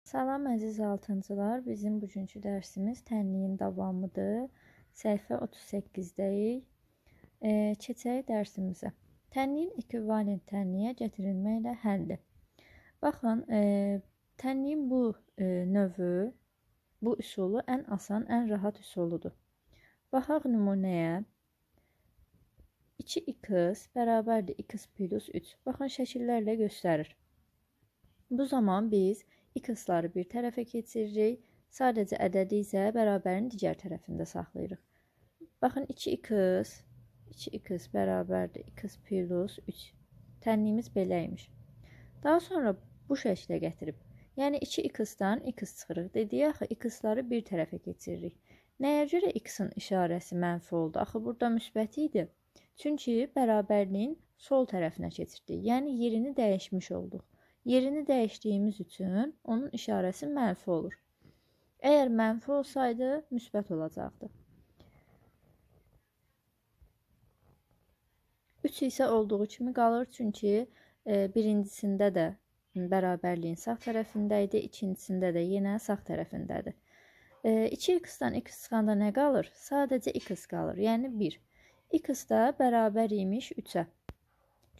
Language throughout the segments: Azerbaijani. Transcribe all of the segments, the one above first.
Salam əziz altıncılar, bizim bugünkü dərsimiz tənliyin davamıdır. Səhifə 38-deyik. Keçək dərsimizə. Tənliyin ekvivalent tənliyə gətirilməklə həlli. Baxın, tənliyin bu növü, bu üsulu ən asan, ən rahat üsuludur. Baxaq nümunəyə. 2x bərabərdir x plus 3. Baxın, şəkillərlə göstərir. Bu zaman biz x-ları bir tərəfə keçiririk. Sadəcə ədədi isə bərabərin digər tərəfində saxlayırıq. Baxın, 2x bərabərdir x plus 3. Tənliyimiz beləymiş. Daha sonra bu şəklə gətirib. Yəni 2x-dan x çıxırıq. Dedik, axı x-ları bir tərəfə keçiririk. Nəyə görə x-in işarəsi mənfi oldu? Axı burada müsbət idi. Çünki bərabərliyin sol tərəfinə keçirdik. Yəni yerini dəyişmiş olduq. Yerini dəyişdiyimiz üçün onun işarəsi mənfi olur. Əgər mənfi olsaydı, müsbət olacaqdı. 3 isə olduğu kimi qalır, çünki birincisində də bərabərliyin sağ tərəfində idi, ikincisində də yenə sağ tərəfindədir. 2x-dan x çıxanda nə qalır? Sadəcə x qalır, yəni 1. X da bərabər imiş 3-ə.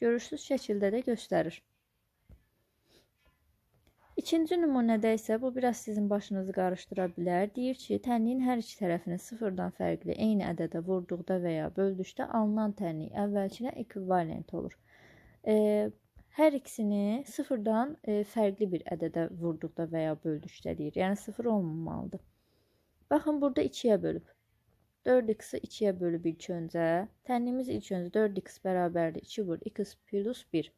Görürsünüz, şəkildə də göstərir. İkinci nümunədə isə bu biraz sizin başınızı qarışdıra bilər. Deyir ki, tənliyin hər iki tərəfini sıfırdan fərqli eyni ədədə vurduqda və ya böldükdə alınan tənlik əvvəlkinə ekvivalent olur. Hər ikisini sıfırdan fərqli bir ədədə vurduqda və ya böldükdə deyir. Yəni sıfır olmamalıdır. Baxın, burada 2-yə bölüb. 4x-i 2-yə bölüb ilk öncə. Tənliyimiz ilk öncə 4x bərabərdir 2 vur x plus 1.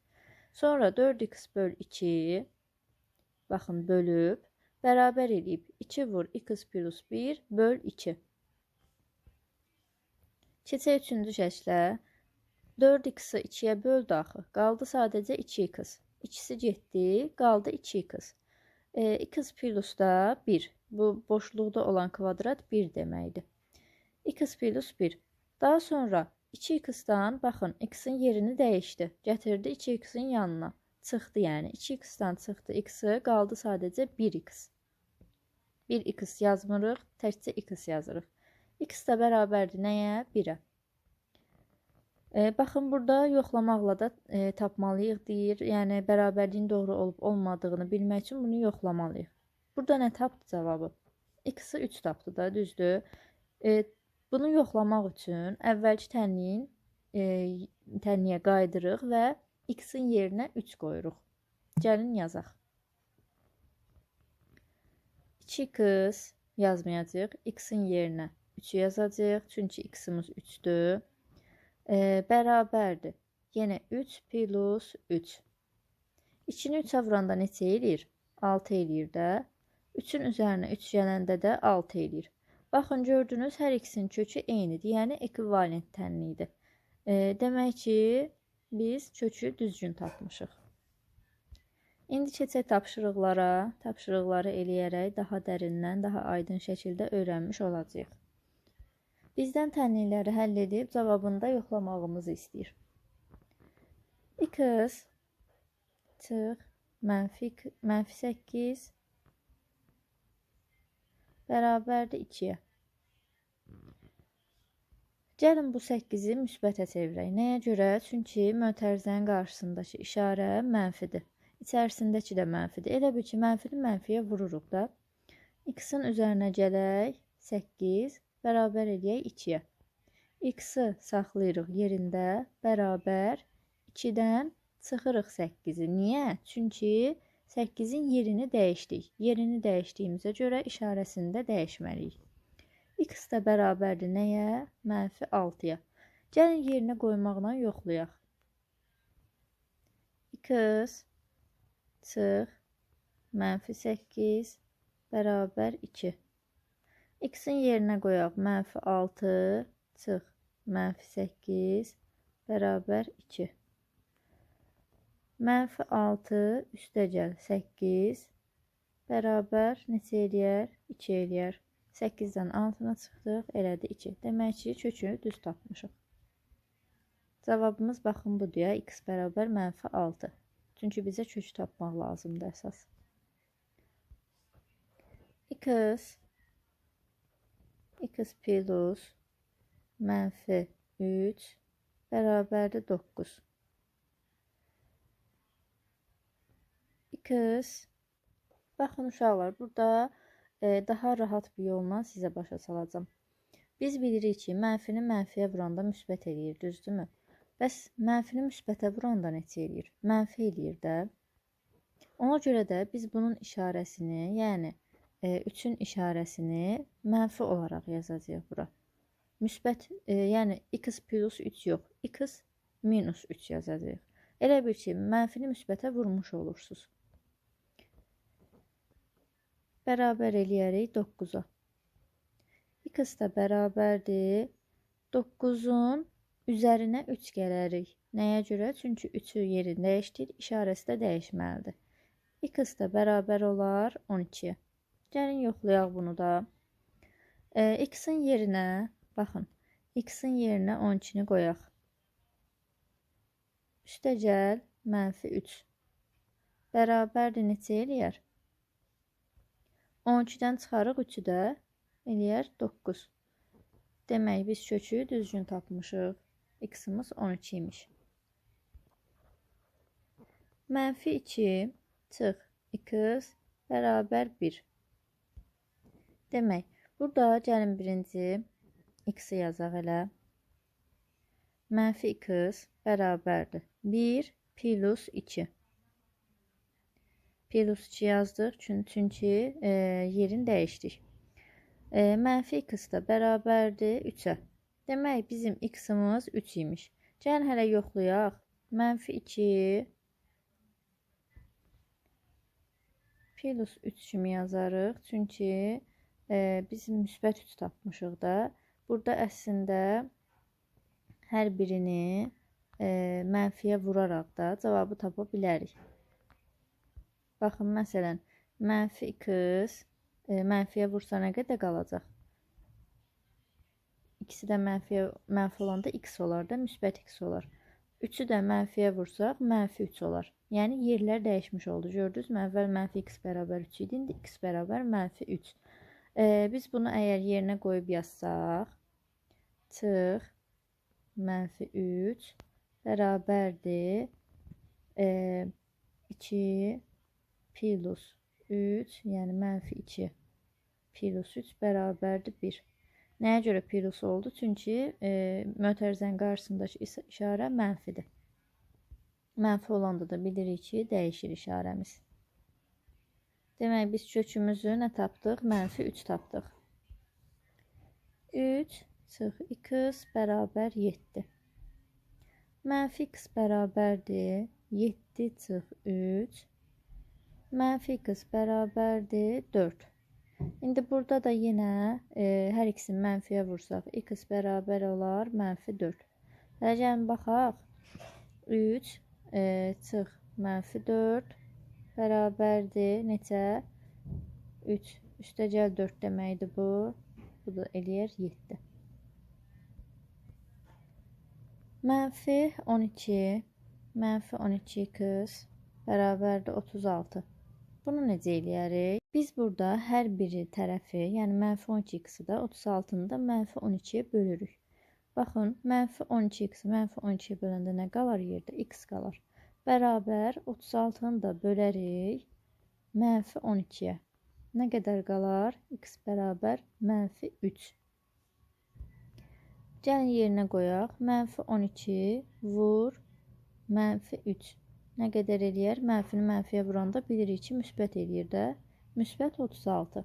Sonra 4x böl 2. Baxın, bölüb, bərabər edib 2 vur x plus 1 böl 2. Keçək üçüncü şəklə. 4x-i 2-yə böldü axı. Qaldı sadəcə 2x. İkisi getdi, qaldı 2x. X plus da 1. Bu boşluqda olan kvadrat 1 deməkdir. X plus 1. Daha sonra 2x-dan baxın, x-in yerini dəyişdi. Gətirdi 2x-in yanına. Çıxdı, yəni 2x-dan çıxdı x-i, qaldı sadəcə 1x. 1x yazmırıq, təkcə x yazırıq. X da bərabərdir nəyə? 1-ə. Baxın, burada yoxlamaqla da tapmalıyıq deyir. Yəni bərabərliyin doğru olub olmadığını bilmək üçün bunu yoxlamalıyıq. Burada nə tapdı cavabı? X-i 3 tapdı da, düzdür. Bunu yoxlamaq üçün əvvəlki tənliyə qaydırıq və x-in yerinə 3 qoyuruq. Gəlin yazaq. 2x yazmayacaq. X-in yerinə 3 yazacaq. Çünki x-imiz 3-dür. Bərabərdir. Yenə 3 plus 3. 2-ni 3-ə vuranda neçə eləyir? 6 eləyir də. 3-ün üzərinə 3 gələndə də 6 eləyir. Baxın, gördünüz, hər ikisinin kökü eynidir. Yəni ekvivalent tənliyidir. Demək ki, biz kökü düzgün tapmışıq. İndi keçək tapşırıqlara. Tapşırıqları eləyərək daha dərindən, daha aydın şəkildə öyrənmiş olacağıq. Bizdən tənlikləri həll edib cavabında yoxlamağımızı istəyir. X çıx mənfi 8 bərabərdir 2-yə. Gəlin bu 8-i müsbətə çevirək. Nəyə görə? Çünki mötərizənin qarşısındakı işarə mənfidir. İçərisindəki də mənfidir. Elə bil ki, mənfini mənfiyə vururuq da. X-in üzərinə gələk 8 bərabər eləyək 2-yə. X-i saxlayırıq yerində, bərabər 2-dən çıxırıq 8-i. Niyə? Çünki 8-in yerini dəyişdik. Yerini dəyişdiyimizə görə işarəsini də dəyişməliyik. X da bərabərdir nəyə? Mənfi 6-ya. Gəlin yerinə qoymaqla yoxlayaq. X çıx mənfi 8 bərabər 2. X-in yerinə qoyaq mənfi 6 çıx mənfi 8 bərabər 2. Mənfi 6 üstə gəl 8 bərabər neçə eləyər? 2 eləyər. 8-dən altına çıxdıq, elədi 2. Demək ki, kökü düz tapmışıq. Cavabımız baxın budur ya, x bərabər mənfi 6. Çünki bizə kök tapmaq lazımdır əsas. x plus mənfi 3 bərabərdir 9. Baxın uşaqlar, burada daha rahat bir yolla sizə başa salacağım. Biz bilirik ki, mənfini mənfiyə vuranda müsbət eləyir, düzdürmü? Bəs mənfini müsbətə vuranda neçə eləyir? Mənfi eləyir də. Ona görə də biz bunun işarəsini, yəni 3-ün işarəsini mənfi olaraq yazacağıq bura. Müsbət, yəni x plus 3 yox, x minus 3 yazacağıq. Elə bir ki, mənfini müsbətə vurmuş olursunuz. Bərabər eləyərik 9-a. X da bərabərdir 9-un üzərinə 3 gələrik. Nəyə görə? Çünki 3-ü yerini dəyişdir, işarəsi də dəyişməlidir. X da bərabər olar 12-yə. Gəlin yoxlayaq bunu da. X-in yerinə, baxın, X-in yerinə 12-ni qoyaq. Üstə gəl, mənfi 3. Bərabərdir neçə eləyər? 12-dən çıxarıq 3-ü də eləyər 9. Demək, biz kökü düzgün tapmışıq. X-imiz 12 imiş. Mənfi 2 çıx x bərabər 1. Demək, burada gəlin birinci x-i yazaq elə. Mənfi x bərabərdir 1 plus 2. Plus 2 yazdıq, çünki yerini dəyişdik. Mənfi x da bərabərdir 3-ə. Demək, bizim x-imiz 3 imiş. Gəlin hələ yoxlayaq. Mənfi 2 plus 3 kimi yazarıq. Çünki biz müsbət 3 tapmışıq da. Burada əslində hər birini mənfiyə vuraraq da cavabı tapa bilərik. Baxın, məsələn, mənfi x mənfiyə vursa nə qədər qalacaq? İkisi də mənfi olanda x olar da, müsbət x olar. 3-ü də mənfiyə vursaq, mənfi 3 olar. Yəni, yerlər dəyişmiş oldu. Gördünüz mü? Əvvəl mənfi x bərabər 3 idi, indi x bərabər mənfi 3. Biz bunu əgər yerinə qoyub yazsaq, çıx mənfi 3 bərabərdir 2 plus 3, yəni mənfi 2 plus 3 bərabərdir 1. Nəyə görə plus oldu? Çünki mötərizənin qarşısındakı işarə mənfidir. Mənfi olanda da bilirik ki, dəyişir işarəmiz. Demək, biz kökümüzü nə tapdıq? Mənfi 3 tapdıq. 3 çıx x bərabər 7. Mənfi x bərabərdir 7 çıx 3. Mənfi x bərabərdir 4. İndi burada da yenə hər ikisini mənfiyə vursaq, x bərabər olar mənfi 4. Gəlin baxaq. 3 çıx mənfi 4 bərabərdir neçə? 3 üstə gəl 4 deməkdir bu. Bu da eləyər 7. Mənfi 12 x bərabərdir 36. Bunu necə eləyərik? Biz burada hər biri tərəfi, yəni mənfi 12x-i də 36-nı da mənfi 12-yə bölürük. Baxın, mənfi 12x-i mənfi 12-yə böləndə nə qalar yerdə? X qalar. Bərabər 36-nı da bölərik mənfi 12-yə. Nə qədər qalar? X bərabər mənfi 3. Gəlin yerinə qoyaq. Mənfi 12 vur mənfi 3. Nə qədər eləyər? Mənfini mənfiyə vuranda bilirik ki, müsbət eləyir də. Müsbət 36.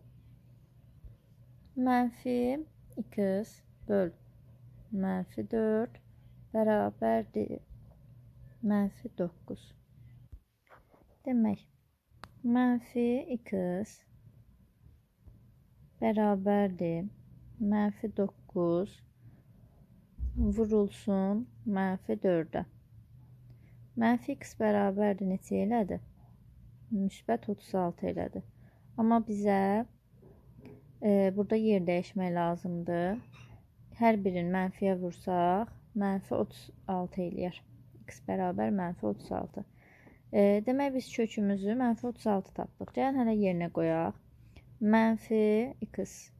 Mənfi x böl mənfi 4 bərabərdir mənfi 9. Demək, mənfi x bərabərdir mənfi 9 vurulsun mənfi 4-ə. Mənfi x bərabərdir neçə elədi? Müsbət 36 elədi. Amma bizə burada yer dəyişmək lazımdır. Hər birini mənfiyə vursaq, mənfi 36 eləyər. X bərabər mənfi 36. Demək, biz kökümüzü mənfi 36 tapdıq. Gəlin hələ yerinə qoyaq. mənfi x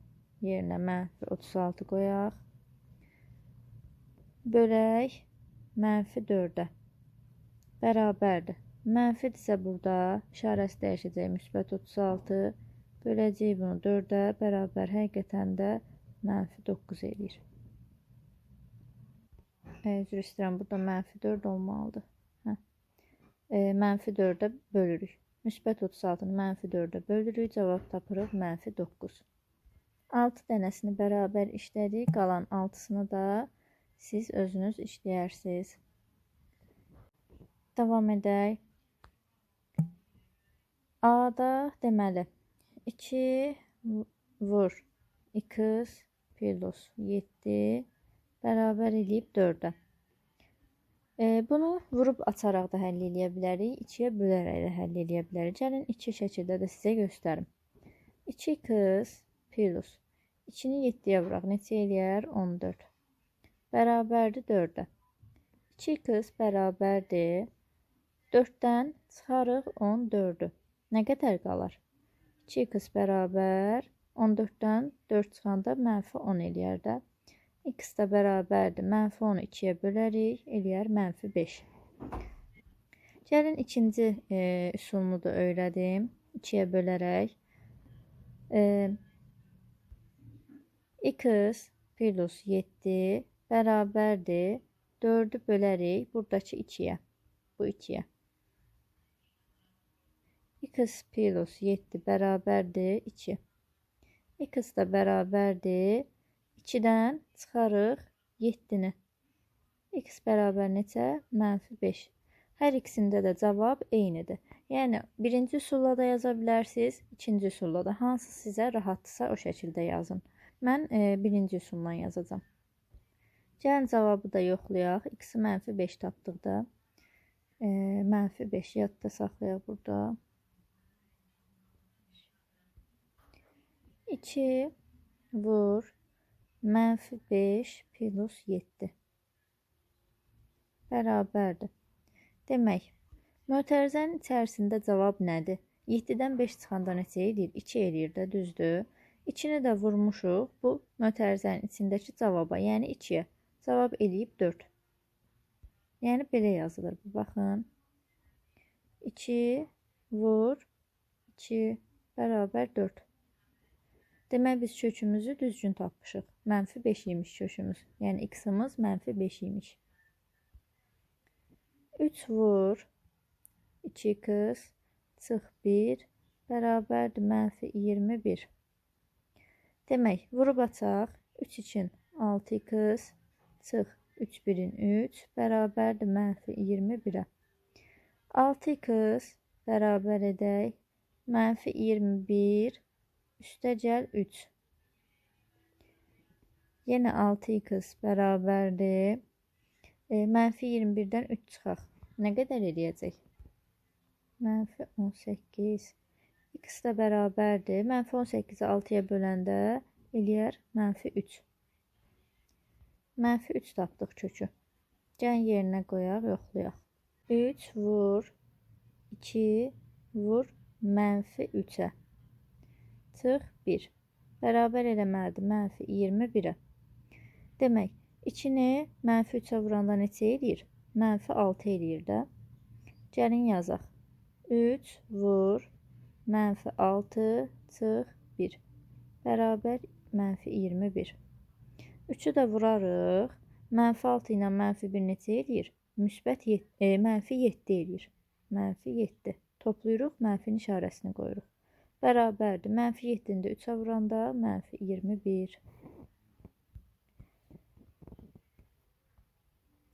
yerinə mənfi 36 qoyaq. Bölək mənfi 4-ə bərabərdir. Mənfidirsə burada işarəsi dəyişəcək, müsbət 36. Böləcək bunu 4-ə bərabər, həqiqətən də mənfi 9 eləyir. Üzr istəyirəm, burada mənfi 4 olmalıdır. Mənfi 4-ə bölürük. Müsbət 36-nı mənfi 4-ə bölürük, cavab tapırıq mənfi 9. 6 dənəsini bərabər işlədik, qalan 6-sını da siz özünüz işləyərsiniz. Davam edək. A-da deməli 2 vur x plus 7 bərabər eləyib 4-ə. Bunu vurub açaraq da həll eləyə bilərik, 2-yə bölərək də həll eləyə bilərik. Gəlin 2 şəkildə də sizə göstərim. 2x plus 2-ni 7-yə vuraq, neçə eləyər? 14. Bərabərdir 4-ə. 2x bərabərdir 4-dən çıxarıq 14-ü. Nə qədər qalar? 2x bərabər 14-dən 4 çıxanda mənfi 10 eləyər də. X da bərabərdir. Mənfi 10-u 2-yə bölərik, eləyər mənfi 5. Gəlin ikinci üsulunu da öyrədim. 2-yə bölərək. X plus 7 bərabərdir. 4-ü bölərik buradakı 2-yə. Bu 2-yə. X plus 7 bərabərdir 2. X da bərabərdir 2-dən çıxarıq 7-ni. X bərabər neçə? Mənfi 5. Hər ikisində də cavab eynidir. Yəni, birinci üsulla da yaza bilərsiniz, ikinci üsulla da. Hansı sizə rahatdırsa o şəkildə yazın. Mən birinci üsulla yazacağım. Gəlin cavabı da yoxlayaq. X-i mənfi 5 tapdıq da. Mənfi 5 yadda saxlayaq burada. 2 vur mənfi 5 plus 7 bərabərdir. Demək, mötərizənin içərisində cavab nədir? 7-dən 5 çıxanda neçə eləyir? 2 eləyir də, düzdür. 2-ni də vurmuşuq bu mötərizənin içindəki cavaba, yəni 2-yə. Cavab eləyib 4. Yəni, belə yazılır. Baxın. 2 vur 2 bərabər 4. Demək, biz kökümüzü düzgün tapmışıq. Mənfi 5 imiş kökümüz. Yəni, x-imiz mənfi 5 imiş. 3 vur 2x çıx 1 bərabərdir mənfi 21. Demək, vurub açaq. 3 üçün 6x çıx 3 1-in 3 bərabərdir mənfi 21-ə. 6x bərabər edək. Mənfi 21 üstə gəl 3. Yenə 6x bərabərdir. Mənfi 21-dən 3 çıxaq. Nə qədər eləyəcək? Mənfi 18. X da bərabərdir. Mənfi 18-i 6-ya böləndə eləyər mənfi 3. Mənfi 3 tapdıq kökü. Gəlin yerinə qoyaq, yoxlayaq. 3 vur 2 vur mənfi 3-ə. Çıx 1. Bərabər eləməlidir mənfi 21-ə. Demək, 2-ni mənfi 3-ə vuranda neçə eləyir? Mənfi 6 eləyir də. Gəlin yazaq. 3 vur mənfi 6 çıx 1. Bərabər mənfi 21. 3-ü də vurarıq. Mənfi 6 ilə mənfi 1 neçə eləyir? Müsbət mənfi 7 eləyir. Mənfi 7. Toplayırıq, mənfinin işarəsini qoyuruq. Bərabərdir. Mənfi 7-ni də 3-ə vuranda mənfi 21.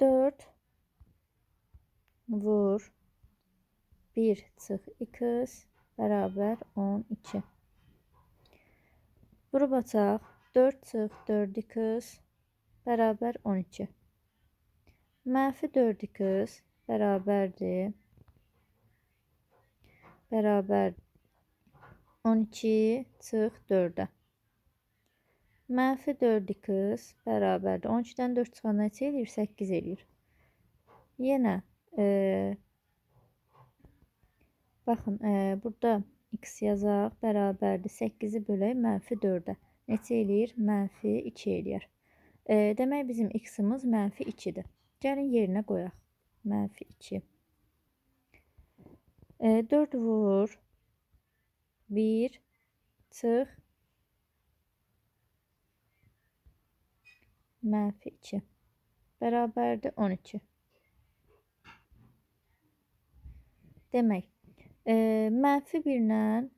4 vur 1 çıx x bərabər 12. Vurub açaq. 4 çıx 4x bərabər 12. Mənfi 4x bərabərdir. Bərabər 12 çıx 4-ə. Mənfi 4x bərabərdir. 12-dən 4 çıxanda neçə eləyir? 8 eləyir. Yenə baxın, burada x yazaq, bərabərdir 8-i bölək -4-ə. Neçə eləyir? -2 eləyər. Demək bizim x-imiz -2-dir. Gəlin yerinə qoyaq. -2. 4 vur 1 çıx -2 bərabərdir 12. Demək, -1 ilə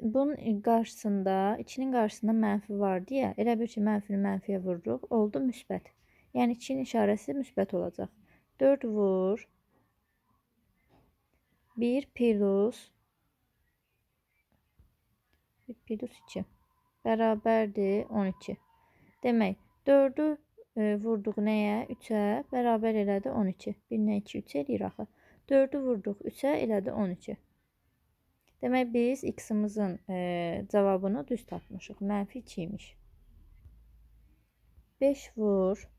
bunun qarşısında, 2-nin qarşısında mənfi var deyə, elə bir ki, mənfini mənfiyə vururuq, oldu müsbət. Yəni 2-nin işarəsi müsbət olacaq. 4 vur 1 plus 2 bərabərdir 12. Demək, 4-ü vurduq nəyə? 3-ə, bərabər elədi 12. 1-nə 2, 3 eləyir axı. 4-ü vurduq 3-ə, elədi 12. Demək, biz x-imizin cavabını düz tapmışıq. -2 imiş. 5 vur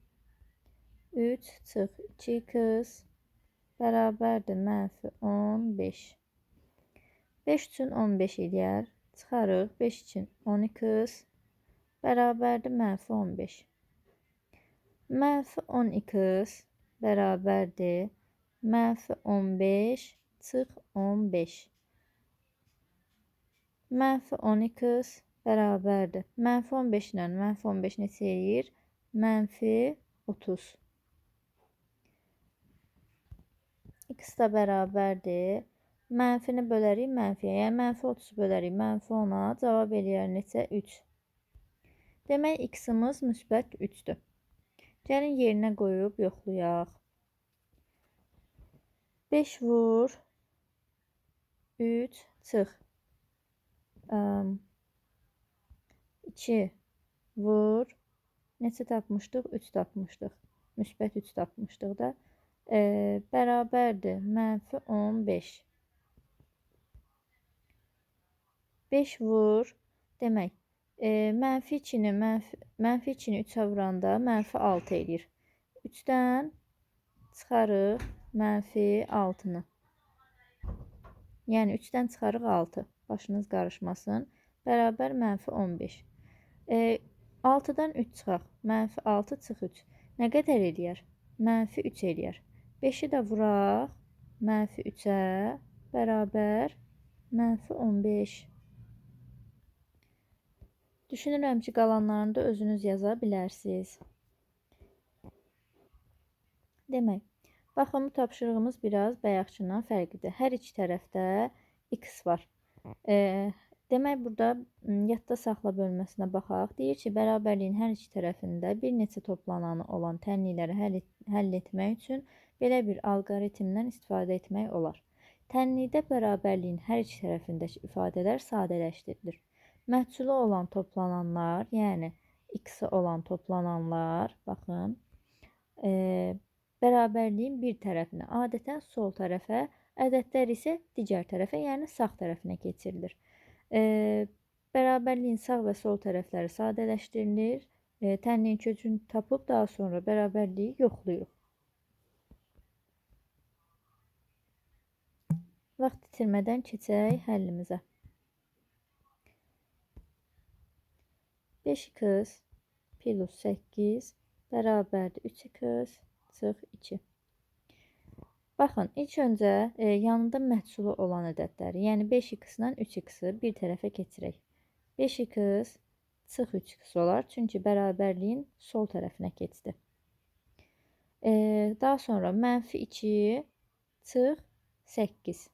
3 çıx 2x bərabərdir -15. 5 üçün 15 eləyər. Çıxarıq. 5 üçün 12x bərabərdir -15. -12x bərabərdir -15 çıx 15. -12x bərabərdir. -15 ilə -15 neçə eləyir? -30. X da bərabərdir. Mənfini bölərik mənfiyə. Yəni -30 bölərik -10-a. Cavab eləyər neçə? 3. Demək, x-imiz müsbət 3-dür. Gəlin yerinə qoyub yoxlayaq. 5 vur 3 çıx 2 vur neçə tapmışdıq? 3 tapmışdıq. Müsbət 3 tapmışdıq da. Bərabərdir -15. 5 vur demək, -2-ni 3-ə vuranda -6 eləyir. 3-dən çıxarıq -6-nı. Yəni 3-dən çıxarıq 6. Başınız qarışmasın. Bərabər -15. 6-dan 3 çıxaq. -6 çıx 3. Nə qədər eləyər? -3 eləyər. 5-i də vuraq -3-ə bərabər -15. Düşünürəm ki, qalanlarını da özünüz yaza bilərsiniz. Demək, baxın, bu tapşırığımız biraz bayaqçından fərqlidir. Hər iki tərəfdə x var. Demək, burada yadda saxla bölməsinə baxaq. Deyir ki, bərabərliyin hər iki tərəfində bir neçə toplananı olan tənlikləri həll etmək üçün belə bir alqoritmdən istifadə etmək olar. Tənlikdə bərabərliyin hər iki tərəfindəki ifadələr sadələşdirilir. Məhsulu olan toplananlar, yəni x-i olan toplananlar, baxın, bərabərliyin bir tərəfinə, adətən sol tərəfə, ədədlər isə digər tərəfə, yəni sağ tərəfinə keçirilir. Bərabərliyin sağ və sol tərəfləri sadələşdirilir. Tənliyin kökünü tapıb daha sonra bərabərliyi yoxlayırıq. Vaxt itirmədən keçək həllimizə. 5x plus 8 bərabərdir 3x çıx 2. Baxın, ilk öncə yanında məhsulu olan ədədləri, yəni 5x ilə 3x-i bir tərəfə keçirək. 5x çıx 3x olar, çünki bərabərliyin sol tərəfinə keçdi. Daha sonra -2 çıx 8.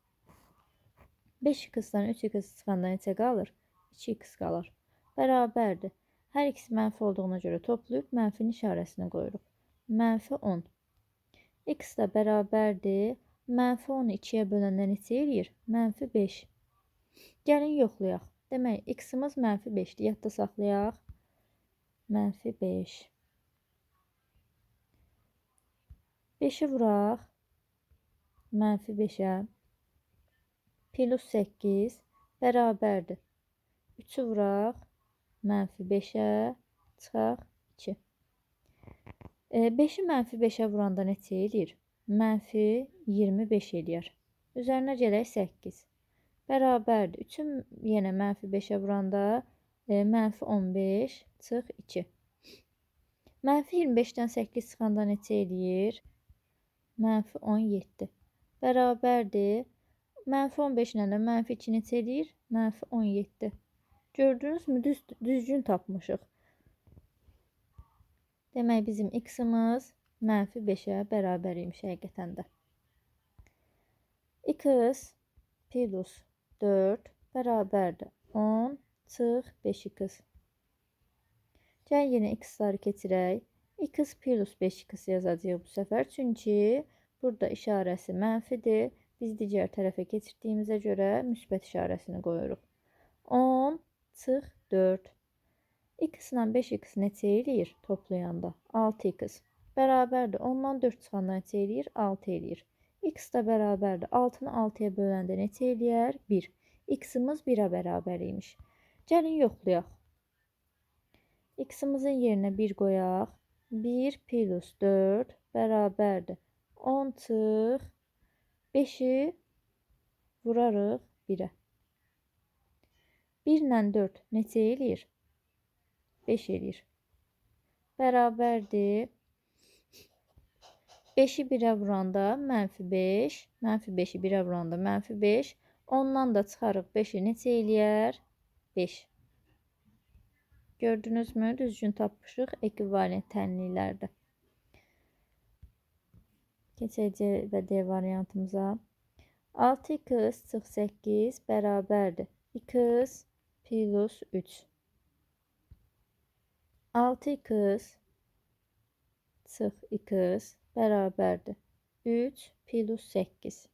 5x-dan 3x çıxanda neçə qalır? 2x qalır. Bərabərdir. Hər ikisi mənfi olduğuna görə toplayıb mənfinin işarəsini qoyuruq. -10. X da bərabərdir. -10-u 2-yə böləndə neçə eləyir? -5. Gəlin yoxlayaq. Demək, x-imiz -5-dir. Yadda saxlayaq. -5. 5-i vuraq. -5-ə. Plus 8 bərabərdir. 3-ü vuraq. -5-ə çıxaq 2. 5-i -5-ə vuranda neçə eləyir? -25 eləyər. Üzərinə gələk 8. bərabərdir. 3-ü yenə mənfi 5-ə vuranda mənfi 15 çıx 2. Mənfi 25-dən 8 çıxanda neçə eləyir? Mənfi 17. Bərabərdir. Mənfi 15 ilə də mənfi 2 neçə eləyir? Mənfi 17. Gördünüzmü? Düzgün tapmışıq. Demək bizim x-imiz mənfi 5-ə bərabər imiş həqiqətən də. X plus 4 bərabərdir 10 çıx 5x. Gəl yenə x-ları keçirək. X plus 5x yazacağıq bu səfər. Çünki burada işarəsi mənfidir. Biz digər tərəfə keçirdiyimizə görə müsbət işarəsini qoyuruq. 10 çıx 4. X ilə 5x neçə eləyir toplayanda? 6x. Bərabərdir. 10-dan 4 çıxanda neçə eləyir? 6 eləyir. X da bərabərdir. 6-nı 6-ya böləndə neçə eləyər? 1. X-imiz 1-ə bərabər imiş. Gəlin yoxlayaq. X-imizin yerinə 1 qoyaq. 1 plus 4 bərabərdir. 10 çıx 5-i vurarıq 1-ə. 1 ilə 4 neçə eləyir? 5 eləyir. Bərabərdir. 5-i 1-ə vuranda mənfi 5. Mənfi 5-i 1-ə vuranda mənfi 5. Ondan da çıxarıq 5-i neçə eləyər? 5. Gördünüzmü? Düzgün tapmışıq ekvivalent tənliklərdə. Keçək C və D variantımıza. 6x çıx 8 bərabərdir. X plus 3. 6x çıx x bərabərdir. 3 plus 8.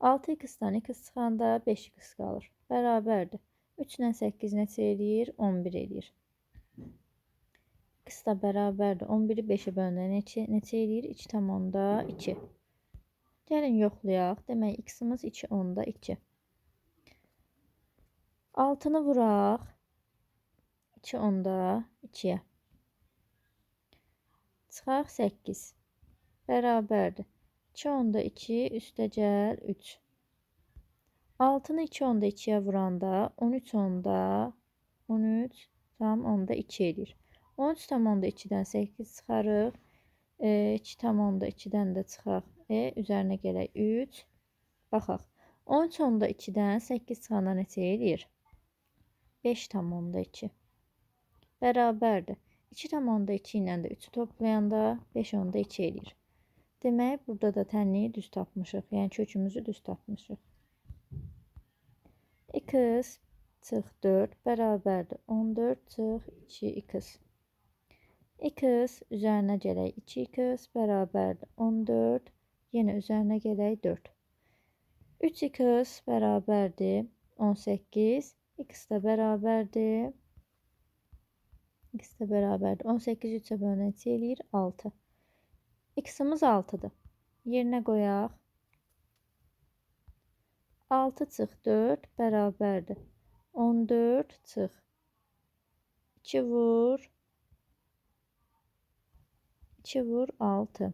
6x-dan x çıxanda 5x qalır. Bərabərdir. 3 ilə 8 neçə eləyir? 11 eləyir. X da bərabərdir. 11-i 5-ə bölündə neçə eləyir? 2,2. Gəlin yoxlayaq. Demək, x-imiz 2,2. 6-nı vuraq. 2,2-yə. Çıxaq 8. Bərabərdir. 2,2 üstə gəl 3. 6-nı 2,2-yə vuranda 13,2 eləyir. 13,2-dən 8 çıxarıq. 2,2-dən də çıxaq. Üzərinə gələk 3. Baxaq. 13,2-dən 8 çıxanda neçə eləyir? 5,2. Bərabərdir. 2,2 ilə də 3-ü toplayanda 5,2 eləyir. Demək, burada da tənliyi düz tapmışıq. Yəni, kökümüzü düz tapmışıq. X çıx 4 bərabərdir. 14 çıx 2x. X üzərinə gələk 2x bərabərdir. 14. Yenə üzərinə gələk 4. 3x bərabərdir. 18. X də bərabərdir. 18 3-ə bölündə neçə eləyir? 6. X-imiz 6-dır. Yerinə qoyaq. 6 çıx 4 bərabərdir. 14 çıx 2 vur 6.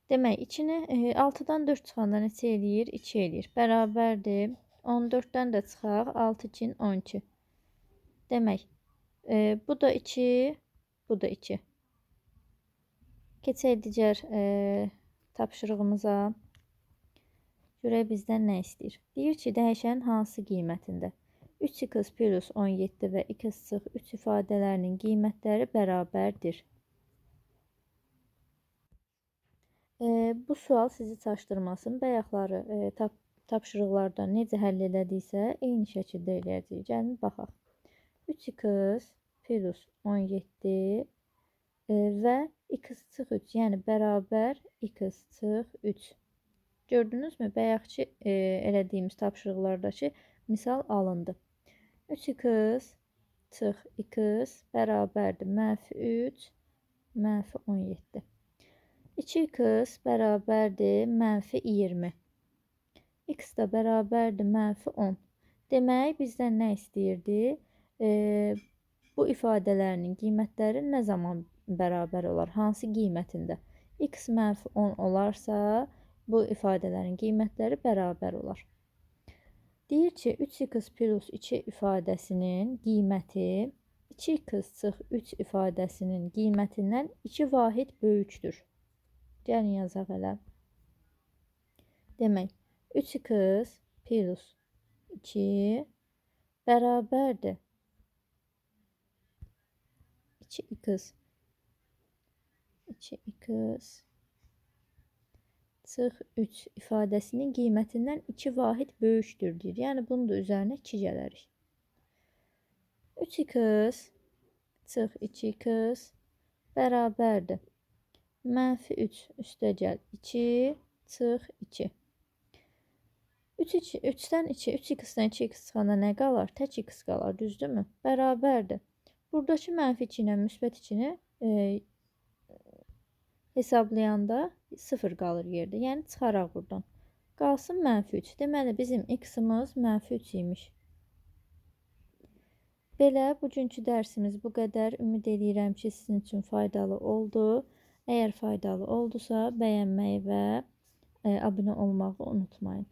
Demək, 6-dan 4 çıxanda neçə eləyir? 2 eləyir. Bərabərdir. 14-dən də çıxaq. 6 2 12. Demək, bu da 2, bu da 2. Keçək digər tapşırığımıza. Görək bizdən nə istəyir. Deyir ki, dəyişənin hansı qiymətində? 3x plus 17 və x çıx 3 ifadələrinin qiymətləri bərabərdir. Bu sual sizi çaşdırmasın. Bayaqları tapşırıqlarda necə həll elədiksə, eyni şəkildə eləyəcəyik. Gəlin, baxaq. 3x plus 17 və x çıx 3, yəni bərabər x çıx 3. Gördünüzmü? Bayaqki elədiyimiz tapşırıqlardakı misal alındı. 3x çıx x bərabərdir. Mənfi 3, mənfi 17. 2x bərabərdir. Mənfi 20. X da bərabərdir. Mənfi 10. Demək, bizdən nə istəyirdi? Bu ifadələrinin qiymətləri nə zaman bərabər olar? Hansı qiymətində? X mənfi 10 olarsa, bu ifadələrin qiymətləri bərabər olar. Deyir ki, 3x plus 2 ifadəsinin qiyməti 2x çıx 3 ifadəsinin qiymətindən 2 vahid böyükdür. Gəlin yazaq elə. Demək, 3x plus 2 bərabərdir 2x çıx 3 ifadəsinin qiymətindən 2 vahid böyükdür deyir. Yəni bunun da üzərinə 2 gələrik. 3x çıx 2x bərabərdir. -3 üstəgəl 2 çıx 2. 3-dən 2, 3x-dən 2x çıxanda nə qalar? Tək x qalar, düzdürmü? Bərabərdir. Buradakı -2 ilə müsbət 2-ni hesablayanda 0 qalır yerdə. Yəni çıxaraq buradan. Qalsın -3. Deməli bizim x-imiz -3 imiş. Belə bugünkü dərsimiz bu qədər. Ümid edirəm ki, sizin üçün faydalı oldu. Əgər faydalı oldusa, bəyənməyi və abunə olmağı unutmayın.